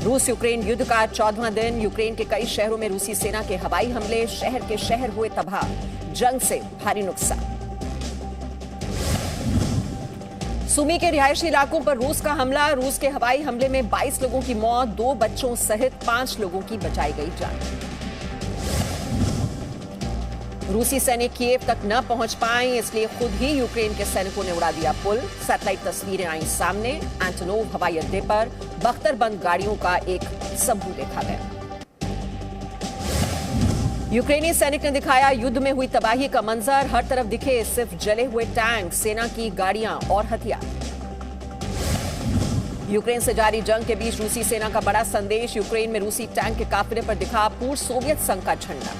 रूस यूक्रेन युद्ध का 14वां दिन। यूक्रेन के कई शहरों में रूसी सेना के हवाई हमले, शहर के शहर हुए तबाह, जंग से भारी नुकसान। सुमी के रिहायशी इलाकों पर रूस का हमला, रूस के हवाई हमले में 22 लोगों की मौत, 2 बच्चों सहित 5 लोगों की बचाई गई जान। रूसी सैनिक कीव तक न पहुंच पाए, इसलिए खुद ही यूक्रेन के सैनिकों ने उड़ा दिया पुल। सैटेलाइट तस्वीरें आई सामने। एंटोनोव हवाई अड्डे पर बख्तरबंद गाड़ियों का एक समूह देखा गया। यूक्रेनी सैनिक ने दिखाया युद्ध में हुई तबाही का मंजर। हर तरफ दिखे सिर्फ जले हुए टैंक, सेना की गाड़ियां और हथियार। यूक्रेन से जारी जंग के बीच रूसी सेना का बड़ा संदेश। यूक्रेन में रूसी टैंक के काफिले पर दिखा पूर्व सोवियत संघ का झंडा।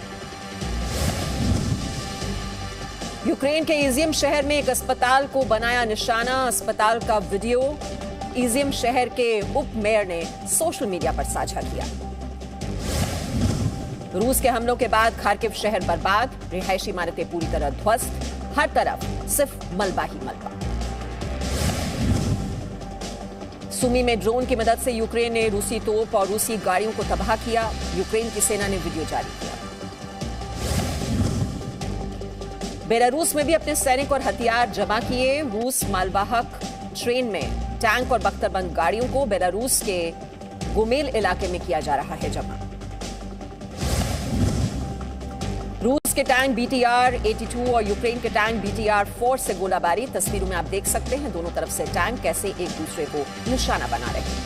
यूक्रेन के इजियम शहर में एक अस्पताल को बनाया निशाना। अस्पताल का वीडियो इजियम शहर के उप मेयर ने सोशल मीडिया पर साझा किया। रूस के हमलों के बाद खार्किव शहर बर्बाद, रिहायशी इमारतें पूरी तरह ध्वस्त, हर तरफ सिर्फ मलबा ही मलबा। सुमी में ड्रोन की मदद से यूक्रेन ने रूसी तोप और रूसी गाड़ियों को तबाह किया। यूक्रेन की सेना ने वीडियो जारी किया। बेलारूस में भी अपने सैनिक और हथियार जमा किए। रूस मालवाहक ट्रेन में टैंक और बख्तरबंद गाड़ियों को बेलारूस के गुमेल इलाके में किया जा रहा है जमा। रूस के टैंक BTR-82 और यूक्रेन के टैंक BTR-4 से गोलाबारी। तस्वीरों में आप देख सकते हैं दोनों तरफ से टैंक कैसे एक दूसरे को निशाना बना रहे हैं।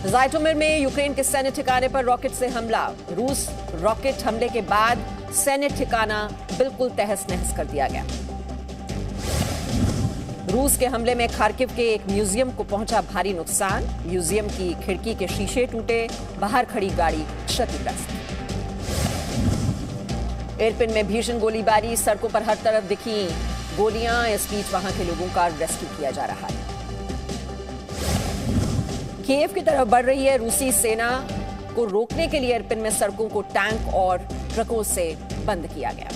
ज़ाइटोमिर में यूक्रेन के सैन्य ठिकाने पर रॉकेट से हमला। रूस रॉकेट हमले के बाद सैन्य ठिकाना बिल्कुल तहस नहस कर दिया गया। रूस के हमले में खार्किव के एक म्यूजियम को पहुंचा भारी नुकसान। म्यूजियम की खिड़की के शीशे टूटे, बाहर खड़ी गाड़ी क्षतिग्रस्त। इरपिन में भीषण गोलीबारी, सड़कों पर हर तरफ दिखी गोलियां। इस बीच वहां के लोगों का रेस्क्यू किया जा रहा है। कीव की तरफ बढ़ रही है रूसी सेना को रोकने के लिए इरपिन में सड़कों को टैंक और ट्रकों से बंद किया गया।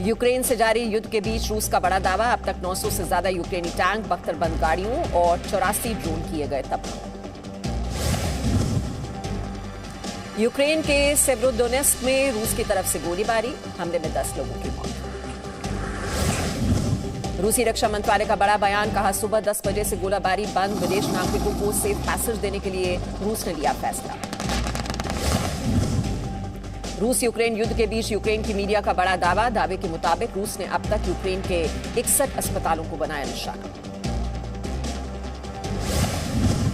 यूक्रेन से जारी युद्ध के बीच रूस का बड़ा दावा। अब तक 900 से ज्यादा यूक्रेनी टैंक, बख्तरबंद गाड़ियों और 84 ड्रोन किए गए तबाह। यूक्रेन के सेवेरोडोनेस्क में रूस की तरफ से गोलीबारी, हमले में 10 लोगों की मौत। रूसी रक्षा मंत्रालय का बड़ा बयान, कहा सुबह 10 बजे से गोलाबारी बंद। विदेश नागरिकों को सेफ पैसेज देने के लिए रूस ने लिया फैसला। रूस यूक्रेन युद्ध के बीच यूक्रेन की मीडिया का बड़ा दावा। दावे के मुताबिक रूस ने अब तक यूक्रेन के 61 अस्पतालों को बनाया निशाना।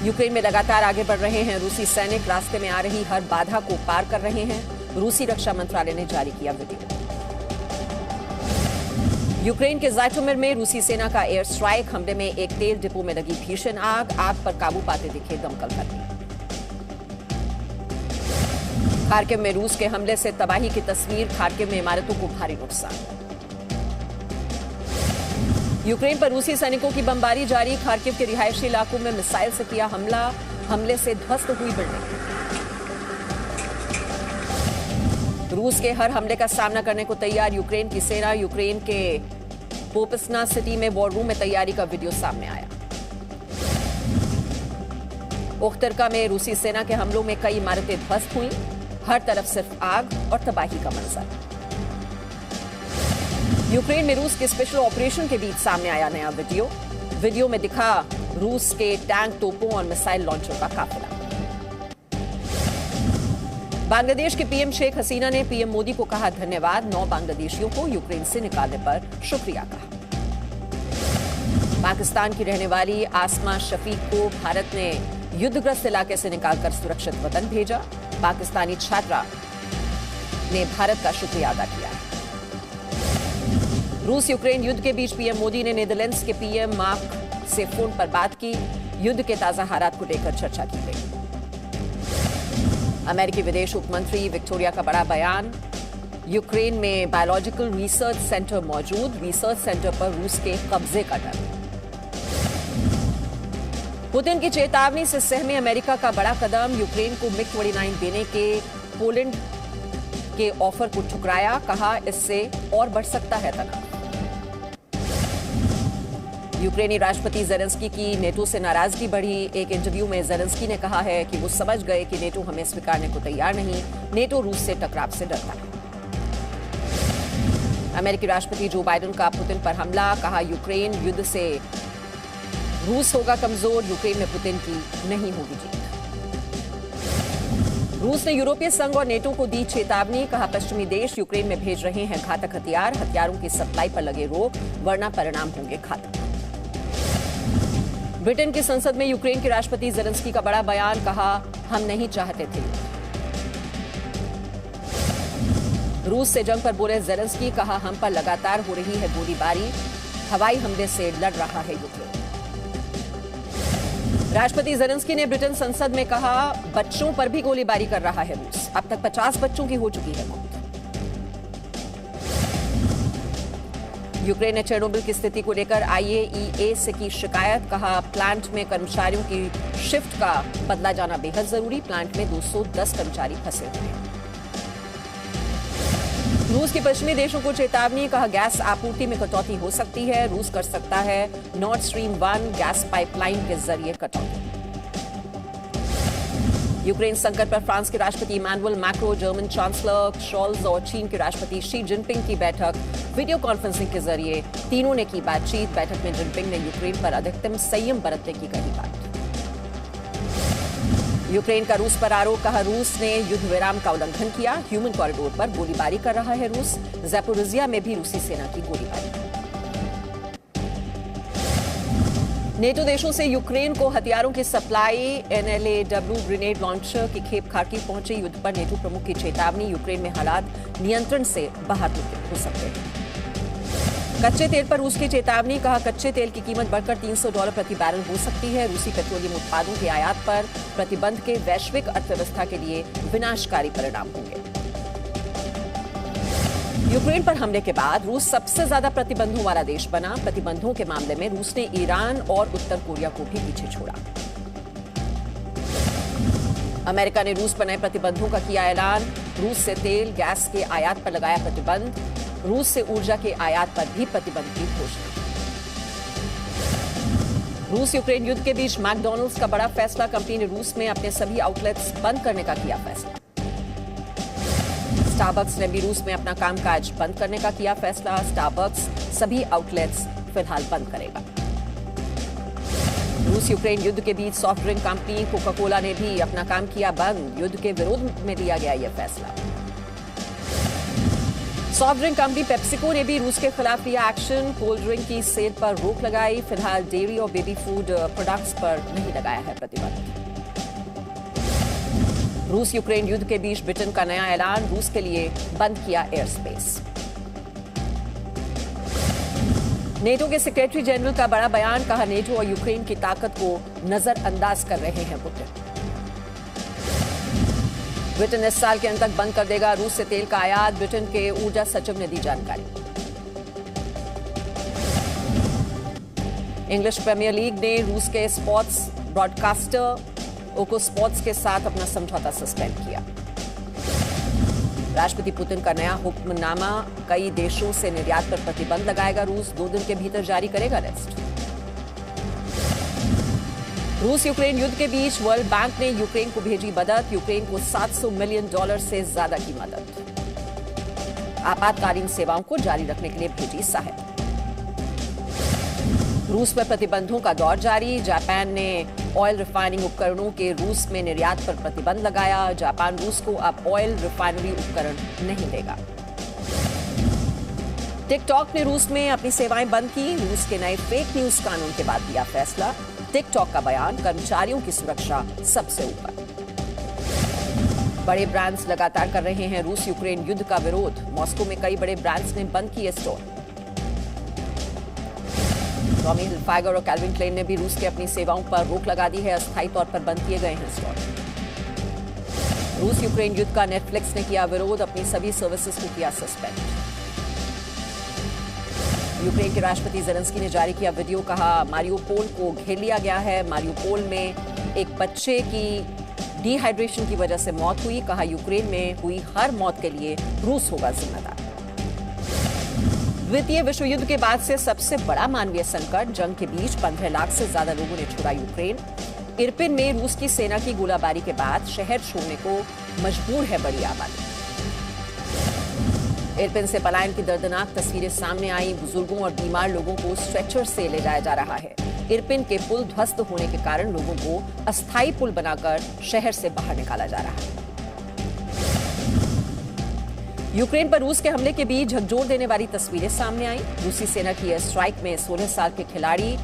यूक्रेन में लगातार आगे बढ़ रहे हैं रूसी सैनिक, रास्ते में आ रही हर बाधा को पार कर रहे हैं। रूसी रक्षा मंत्रालय ने जारी किया वीडियो। यूक्रेन के ज़ाइटोमिर में रूसी सेना का एयर स्ट्राइक, हमले में एक तेल डिपो में लगी भीषण आग। आग पर काबू पाते दिखे दमकल कर्मी। खार्किव में रूस के हमले से तबाही की तस्वीर, खार्किव में इमारतों को भारी नुकसान। यूक्रेन पर रूसी सैनिकों की बमबारी जारी। खार्किव के रिहायशी इलाकों में मिसाइल से किया हमला, हमले से ध्वस्त हुई बिल्डिंग। रूस के हर हमले का सामना करने को तैयार यूक्रेन की सेना। यूक्रेन के पोपसना सिटी में वॉर रूम में तैयारी का वीडियो सामने आया। ओख्तरका में रूसी सेना के हमलों में कई इमारतें ध्वस्त हुई, हर तरफ सिर्फ आग और तबाही का मंजर। यूक्रेन में रूस के स्पेशल ऑपरेशन के बीच सामने आया नया वीडियो। वीडियो में दिखा रूस के टैंक, तोपों और मिसाइल लॉन्चर का काफिला। बांग्लादेश के पीएम शेख हसीना ने पीएम मोदी को कहा धन्यवाद। 9 बांग्लादेशियों को यूक्रेन से निकालने पर शुक्रिया कहा। पाकिस्तान की रहने वाली आसमा शफीक को भारत ने युद्धग्रस्त इलाके से निकालकर सुरक्षित वतन भेजा। पाकिस्तानी छात्रा ने भारत का शुक्रिया अदा किया। रूस यूक्रेन युद्ध के बीच पीएम मोदी ने नीदरलैंड्स के पीएम मार्क से फोन पर बात की। युद्ध के ताजा हालात को लेकर चर्चा की गई। अमेरिकी विदेश उप मंत्री विक्टोरिया का बड़ा बयान, यूक्रेन में बायोलॉजिकल रिसर्च सेंटर मौजूद, रिसर्च सेंटर पर रूस के कब्जे का डर। पुतिन की चेतावनी से सहमे अमेरिका का बड़ा कदम, यूक्रेन को MiG-29 देने के पोलैंड के ऑफर को ठुकराया, कहा इससे और बढ़ सकता है तनाव। यूक्रेनी राष्ट्रपति जेलेंस्की की नेटो से नाराजगी बढ़ी। एक इंटरव्यू में जेलेंस्की ने कहा है कि वो समझ गए कि नेटो हमें स्वीकारने को तैयार नहीं। नेटो रूस से टकराव से डरता है। अमेरिकी राष्ट्रपति जो बाइडेन का पुतिन पर हमला, कहा यूक्रेन युद्ध से रूस होगा कमजोर, यूक्रेन में पुतिन की नहीं होगी जीत। रूस ने यूरोपीय संघ और नेटो को दी चेतावनी, कहा पश्चिमी देश यूक्रेन में भेज रहे हैं घातक हथियार, हथियारों की सप्लाई पर लगे रोक, वरना परिणाम होंगे घातक। ब्रिटेन की संसद में यूक्रेन के राष्ट्रपति जेलेंस्की का बड़ा बयान, कहा हम नहीं चाहते थे। रूस से जंग पर बोले जेलेंस्की, कहा हम पर लगातार हो रही है गोलीबारी, हवाई हमले से लड़ रहा है यूक्रेन। राष्ट्रपति जेलेंस्की ने ब्रिटेन संसद में कहा बच्चों पर भी गोलीबारी कर रहा है रूस, अब तक 50 बच्चों की हो चुकी है मौत। यूक्रेन ने चेर्नोबिल की स्थिति को लेकर IAEA से की शिकायत, कहा प्लांट में कर्मचारियों की शिफ्ट का बदला जाना बेहद जरूरी, प्लांट में 210 कर्मचारी फंसे हुए हैं। रूस की पश्चिमी देशों को चेतावनी, कहा गैस आपूर्ति में कटौती हो सकती है, रूस कर सकता है नॉर्थ स्ट्रीम 1 गैस पाइपलाइन के जरिए कटौती। यूक्रेन संकट पर फ्रांस के राष्ट्रपति Emmanuel Macron, German chancellor Scholz और चीन के राष्ट्रपति शी जिनपिंग की बैठक वीडियो कॉन्फ्रेंसिंग के जरिए, तीनों ने की बातचीत। बैठक में जिनपिंग ने यूक्रेन पर अधिकतम संयम बरतने की कही बात। यूक्रेन का रूस पर आरोप, कहा रूस ने युद्ध विराम का उल्लंघन किया, ह्यूमन कॉरिडोर पर गोलीबारी कर रहा है रूस। ज़ैपोरिज़िया में भी रूसी सेना की गोलीबारी। नेटो देशों से यूक्रेन को हथियारों की सप्लाई, NLAW ग्रेनेड लॉन्चर की खेप खार्किव पहुंची, युद्ध पर नेटो प्रमुख की चेतावनी, यूक्रेन में हालात नियंत्रण से बाहर हो सकते हैं। कच्चे तेल पर रूस की चेतावनी, कहा कच्चे तेल की कीमत बढ़कर $300 प्रति बैरल हो सकती है। रूसी पेट्रोलियम उत्पादों के आयात पर प्रतिबंध के वैश्विक अर्थव्यवस्था के लिए विनाशकारी परिणाम होंगे। यूक्रेन पर हमले के बाद रूस सबसे ज्यादा प्रतिबंधों वाला देश बना। प्रतिबंधों के मामले में रूस ने ईरान और उत्तर कोरिया को भी पीछे छोड़ा। अमेरिका ने रूस पर नए प्रतिबंधों का किया ऐलान, रूस से तेल गैस के आयात पर लगाया प्रतिबंध, रूस से ऊर्जा के आयात पर भी प्रतिबंध की घोषणा। रूस यूक्रेन युद्ध के बीच मैकडॉनल्ड्स का बड़ा फैसला, कंपनी ने रूस में अपने सभी आउटलेट्स बंद करने का किया फैसला। स्टारबक्स ने भी रूस में अपना कामकाज बंद करने का किया फैसला। स्टारबक्स सभी आउटलेट्स फिलहाल बंद करेगा। रूस यूक्रेन युद्ध के बीच soft drink company Coca Cola ने भी अपना काम किया बंद, युद्ध के विरोध में लिया गया यह फैसला। सॉफ्ट ड्रिंक कंपनी पेप्सिको ने भी रूस के खिलाफ लिया एक्शन, कोल्ड ड्रिंक की सेल पर रोक लगाई। फिलहाल डेयरी और बेबी फूड प्रोडक्ट्स पर नहीं लगाया है प्रतिबंध। रूस यूक्रेन युद्ध के बीच ब्रिटेन का नया ऐलान, रूस के लिए बंद किया एयर स्पेस। नेटो के सेक्रेटरी जनरल का बड़ा बयान, कहा नेटो और यूक्रेन की ताकत को नजरअंदाज कर रहे हैं पुतिन। ब्रिटेन इस साल के अंत तक बंद कर देगा रूस से तेल का आयात, ब्रिटेन के ऊर्जा सचिव ने दी जानकारी। इंग्लिश प्रीमियर लीग ने रूस के स्पोर्ट्स ब्रॉडकास्टर ओको स्पोर्ट्स के साथ अपना समझौता सस्पेंड किया। राष्ट्रपति पुतिन का नया हुक्मनामा, कई देशों से निर्यात पर प्रतिबंध लगाएगा रूस, 2 दिन के भीतर जारी करेगा लिस्ट। रूस यूक्रेन युद्ध के बीच वर्ल्ड बैंक ne यूक्रेन को भेजी मदद, यूक्रेन को $700 मिलियन से ज्यादा की मदद। आपातकालीन सेवाओं को जारी रखने के लिए भेजी सहायता। रूस पर प्रतिबंधों का दौर जारी, जापान ने ऑयल रिफाइनिंग उपकरणों के रूस में निर्यात पर प्रतिबंध लगाया। जापान रूस को अब ऑयल रिफाइनरी उपकरण नहीं देगा। टिकटॉक ने रूस में अपनी सेवाएं बंद की, रूस के नए फेक न्यूज कानून के बाद दिया फैसला। टिकटॉक का बयान, कर्मचारियों की सुरक्षा सबसे ऊपर। बड़े ब्रांड्स लगातार कर रहे हैं रूस यूक्रेन युद्ध का विरोध, मॉस्को में कई बड़े ब्रांड्स ने बंद किए स्टोर। टॉमी हिलफाइगर और कैल्विन क्लेन ने भी रूस की अपनी सेवाओं पर रोक लगा दी है, अस्थायी तौर पर बंद किए गए हैं स्टोर। रूस यूक्रेन युद्ध का नेटफ्लिक्स ने किया विरोध, अपनी सभी सर्विसेज को किया सस्पेंड। यूक्रेन के राष्ट्रपति जेलेंस्की ने जारी किया वीडियो, कहा मारियोपोल को घेर लिया गया है। मारियोपोल में एक बच्चे की डिहाइड्रेशन की वजह से मौत हुई, कहा यूक्रेन में हुई हर मौत के लिए रूस होगा जिम्मेदार। द्वितीय विश्व युद्ध के बाद से सबसे बड़ा मानवीय संकट, जंग के बीच 15 लाख से ज्यादा लोगों ने छोड़ा यूक्रेन। इरपिन में रूस की सेना की गोलाबारी के बाद शहर छोड़ने को मजबूर है बड़ी आबादी। इरपिन से पलायन की दर्दनाक तस्वीरें सामने आई। बुजुर्गों और बीमार लोगों को स्ट्रेचर से ले जाया जा रहा है। इरपिन के पुल ध्वस्त होने के कारण लोगों को अस्थायी पुल बनाकर शहर से बाहर निकाला जा रहा है। यूक्रेन पर रूस के हमले के बीच झकझोर देने वाली तस्वीरें सामने आई। रूसी सेना की एयर स्ट्राइक में 16 साल के खिलाड़ी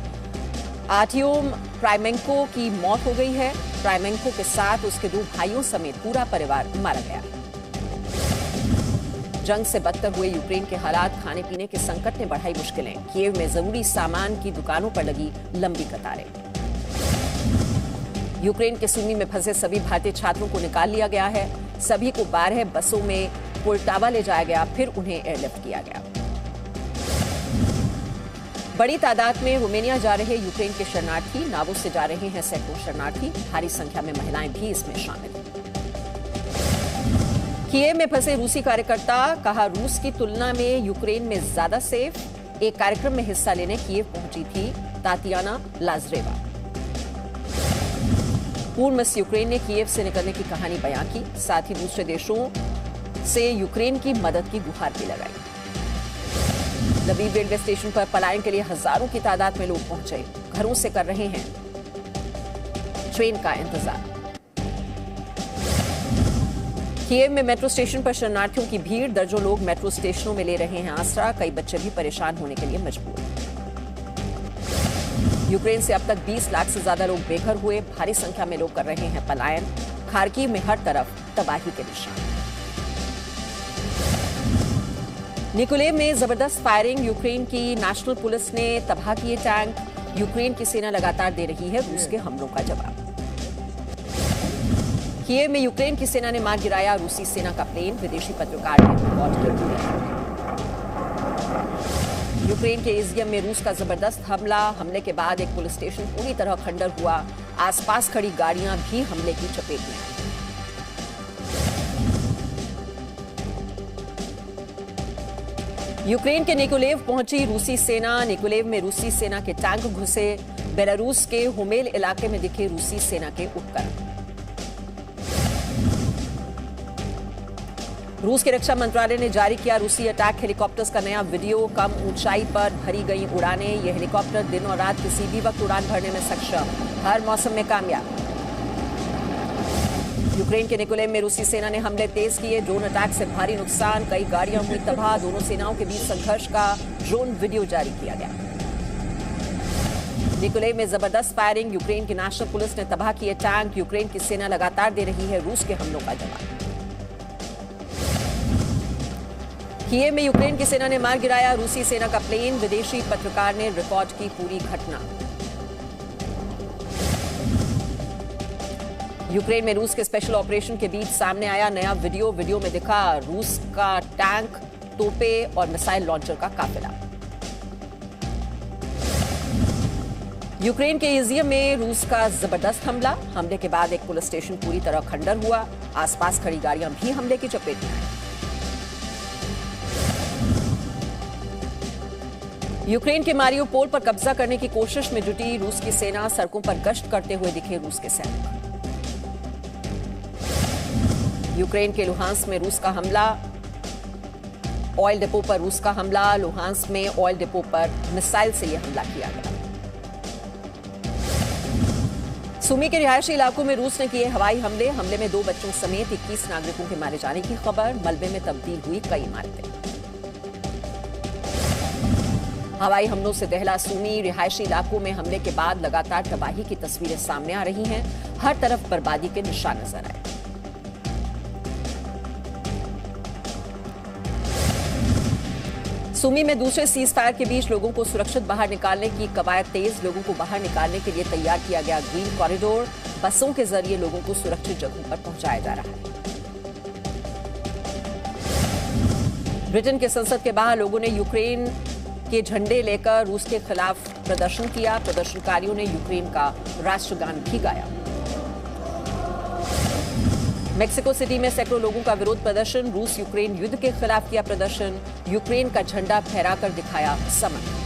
आर्टियोम ट्राइमेंको की मौत हो गई है। ट्राइमेंको के साथ उसके 2 भाइयों समेत पूरा परिवार मारा गया। जंग से बदतर हुए यूक्रेन के हालात, खाने पीने के संकट ने बढ़ाई मुश्किलें। कीव में जरूरी सामान की दुकानों पर लगी लंबी कतारें। यूक्रेन के सुमी में फंसे सभी भारतीय छात्रों को निकाल लिया गया है। सभी को 12 बसों में पोल्टावा ले जाया गया, फिर उन्हें एयरलिफ्ट किया गया। बड़ी तादाद में रोमानिया जा रहे यूक्रेन के शरणार्थी, नावों से जा रहे हैं सैकड़ों शरणार्थी। भारी संख्या में महिलाएं भी इसमें शामिल हैं। कीव में फंसे रूसी कार्यकर्ता, कहा रूस की तुलना में यूक्रेन में ज्यादा सेफ। एक कार्यक्रम में हिस्सा लेने कीव पहुंची थी तातियाना लाजरेवा। पूर्व मिस यूक्रेन ने कीव से निकलने की कहानी बयां की, साथ ही दूसरे देशों से यूक्रेन की मदद की गुहार भी लगाई। लवीव रेलवे स्टेशन पर पलायन के लिए हजारों की तादाद में लोग पहुंचे, घरों से कर रहे हैं ट्रेन का इंतजार। कीव में मेट्रो स्टेशन पर शरणार्थियों की भीड़, दर्जनों लोग मेट्रो स्टेशनों में ले रहे हैं आसरा। कई बच्चे भी परेशान होने के लिए मजबूर। यूक्रेन से अब तक 20 लाख से ज्यादा लोग बेघर हुए। भारी संख्या में लोग कर रहे हैं पलायन। खार्किव में हर तरफ तबाही के निशान। निकोलेव में जबरदस्त फायरिंग, यूक्रेन की नेशनल पुलिस ने तबाह किए टैंक। यूक्रेन की सेना लगातार दे रही है रूस के हमलों का जवाब। कीव में यूक्रेन की सेना ने मार गिराया रूसी सेना का प्लेन, विदेशी पत्रकार ने रिपोर्ट किया। यूक्रेन के इजियम में रूस का जबरदस्त हमले के बाद एक पुलिस स्टेशन पूरी तरह खंडर हुआ। आसपास खड़ी गाड़ियां भी हमले की चपेट में आई। यूक्रेन के निकोलेव पहुंची रूसी सेना। निकोलेव में रूसी सेना के टैंक घुसे। बेलारूस के होमेल इलाके में दिखे रूसी सेना के उपकरण। रूस के रक्षा मंत्रालय ने जारी किया रूसी अटैक हेलीकॉप्टर्स का नया वीडियो। कम ऊंचाई पर भरी गई उड़ानें। ये हेलीकॉप्टर दिन और रात किसी भी वक्त उड़ान भरने में सक्षम, हर मौसम में कामयाब। यूक्रेन के निकोलेव में रूसी सेना ने हमले तेज किए। ड्रोन अटैक से भारी नुकसान, कई गाड़ियां हुई तबाह। दोनों सेनाओं के बीच संघर्ष का ड्रोन वीडियो जारी किया गया। निकोलेव में जबरदस्त फायरिंग, यूक्रेन की नेशनल पुलिस ने तबाह किए टैंक। यूक्रेन की सेना लगातार दे रही है रूस के हमलों का जवाब। कीव में यूक्रेन की सेना ने मार गिराया रूसी सेना का प्लेन, विदेशी पत्रकार ने रिकॉर्ड की पूरी घटना। यूक्रेन में रूस के स्पेशल ऑपरेशन के बीच सामने आया नया वीडियो में दिखा रूस का टैंक, तोपे और मिसाइल लॉन्चर का काफिला। यूक्रेन के इजियम में रूस का जबरदस्त हमले के बाद एक पुलिस स्टेशन पूरी तरह खंडर हुआ। आसपास खड़ी गाड़ियां भी हमले की चपेट में आई। यूक्रेन के मारियोपोल पर कब्जा करने की कोशिश में जुटी रूस की सेना, सड़कों पर गश्त करते हुए दिखे रूस के सैनिक। यूक्रेन के लुहांस्क में रूस का हमला, ऑयल डिपो पर रूस का हमला। लुहांस्क में ऑयल डिपो पर मिसाइल से यह हमला किया गया। सुमी के रिहायशी इलाकों में रूस ने किए हवाई हमले में 2 बच्चों समेत 21 नागरिकों के मारे जाने की खबर। मलबे में तब्दील हुई कई इमारतें। हवाई हमलों से दहला सुमी, रिहायशी इलाकों में हमले के बाद लगातार तबाही की तस्वीरें सामने आ रही हैं। हर तरफ बर्बादी के निशान नजर आए। सुमी में दूसरे सीज फायर के बीच लोगों को सुरक्षित बाहर निकालने की कवायद तेज। लोगों को बाहर निकालने के लिए तैयार किया गया ग्रीन कॉरिडोर। बसों के जरिए लोगों को सुरक्षित जगहों पर पहुंचाया जा रहा है। ब्रिटेन के संसद के बाहर लोगों ने यूक्रेन के झंडे लेकर रूस के खिलाफ प्रदर्शन किया। प्रदर्शनकारियों ने यूक्रेन का राष्ट्रगान भी गाया। मेक्सिको सिटी में सैकड़ों लोगों का विरोध प्रदर्शन, रूस यूक्रेन युद्ध के खिलाफ किया प्रदर्शन, यूक्रेन का झंडा फहराकर दिखाया समर्थन।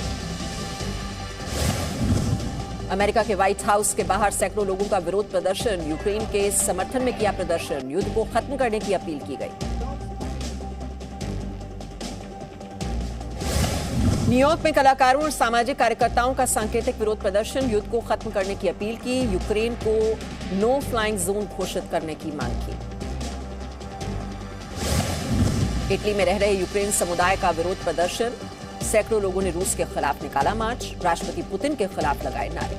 अमेरिका के व्हाइट हाउस के बाहर सैकड़ों लोगों का विरोध प्रदर्शन, यूक्रेन के समर्थन में किया प्रदर्शन, युद्ध को खत्म करने की अपील की गई। न्यूयॉर्क में कलाकारों और सामाजिक कार्यकर्ताओं का सांकेतिक विरोध प्रदर्शन, युद्ध को खत्म करने की अपील की, यूक्रेन को नो फ्लाइंग जोन घोषित करने की मांग की। इटली में रह रहे यूक्रेन समुदाय का विरोध प्रदर्शन, सैकड़ों लोगों ने रूस के खिलाफ निकाला मार्च, राष्ट्रपति पुतिन के खिलाफ लगाए नारे।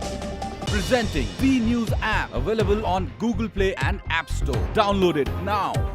Presenting B News app available on Google Play and App Store. Download it now.